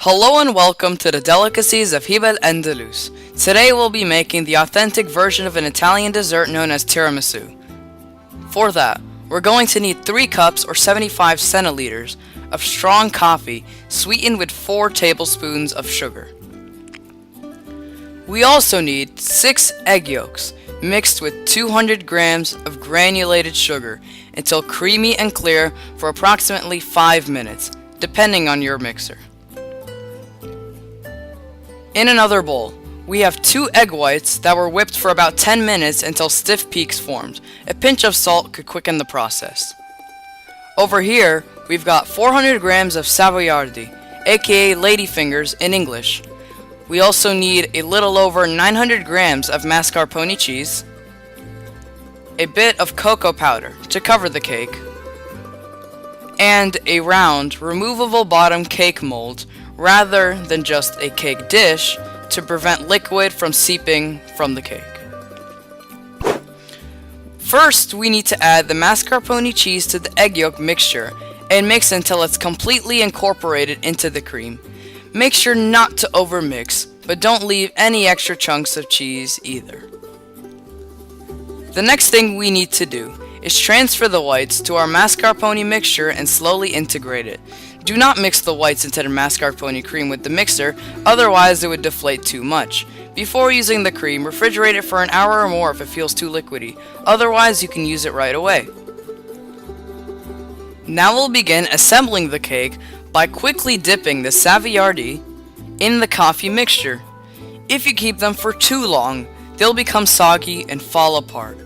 Hello and welcome to the delicacies of الأندلس. Today we'll be making the authentic version of an Italian dessert known as tiramisu. For that, we're going to need 3 cups or 75 centiliters of strong coffee sweetened with 4 tablespoons of sugar. We also need 6 egg yolks mixed with 200 grams of granulated sugar until creamy and clear for approximately 5 minutes, depending on your mixer. In another bowl, we have 2 egg whites that were whipped for about 10 minutes until stiff peaks formed. A pinch of salt could quicken the process. Over here, we've got 400 grams of savoiardi, aka ladyfingers in English. We also need a little over 900 grams of mascarpone cheese, a bit of cocoa powder to cover the cake, and a round, removable bottom cake mold rather than just a cake dish to prevent liquid from seeping from the cake. First, we need to add the mascarpone cheese to the egg yolk mixture and mix until it's completely incorporated into the cream. Make sure not to overmix, but don't leave any extra chunks of cheese either. The next thing we need to do is transfer the whites to our mascarpone mixture and slowly integrate it. Do not mix the whites into the mascarpone cream with the mixer, otherwise it would deflate too much. Before using the cream, refrigerate it for an hour or more if it feels too liquidy, otherwise you can use it right away. Now we'll begin assembling the cake by quickly dipping the savoiardi in the coffee mixture. If you keep them for too long, they'll become soggy and fall apart.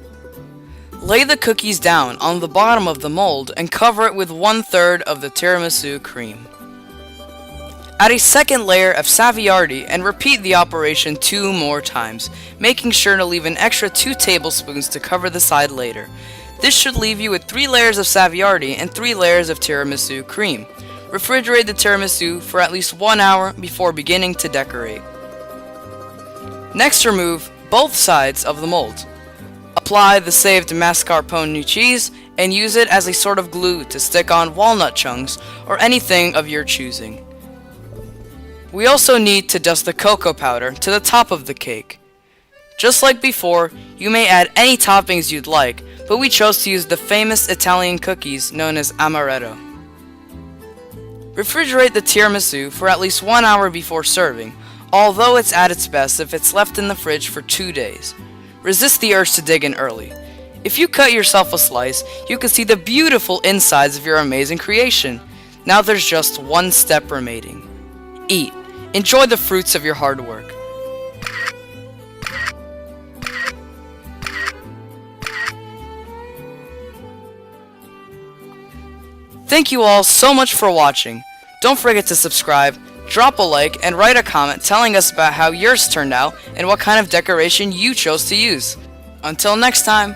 Lay the cookies down on the bottom of the mold and cover it with 1/3 of the tiramisu cream. Add a second layer of savoiardi and repeat the operation 2 more times, making sure to leave an extra 2 tablespoons to cover the side later. This should leave you with 3 layers of savoiardi and 3 layers of tiramisu cream. Refrigerate the tiramisu for at least 1 hour before beginning to decorate. Next, remove both sides of the mold. Apply the saved mascarpone cheese and use it as a sort of glue to stick on walnut chunks or anything of your choosing. We also need to dust the cocoa powder to the top of the cake. Just like before, you may add any toppings you'd like, but we chose to use the famous Italian cookies known as amaretto. Refrigerate the tiramisu for at least 1 hour before serving, although it's at its best if it's left in the fridge for 2 days. Resist the urge to dig in early. If you cut yourself a slice, you can see the beautiful insides of your amazing creation. Now there's just one step remaining. Eat. Enjoy the fruits of your hard work. Thank you all so much for watching. Don't forget to subscribe, drop a like, and write a comment telling us about how yours turned out and what kind of decoration you chose to use. Until next time!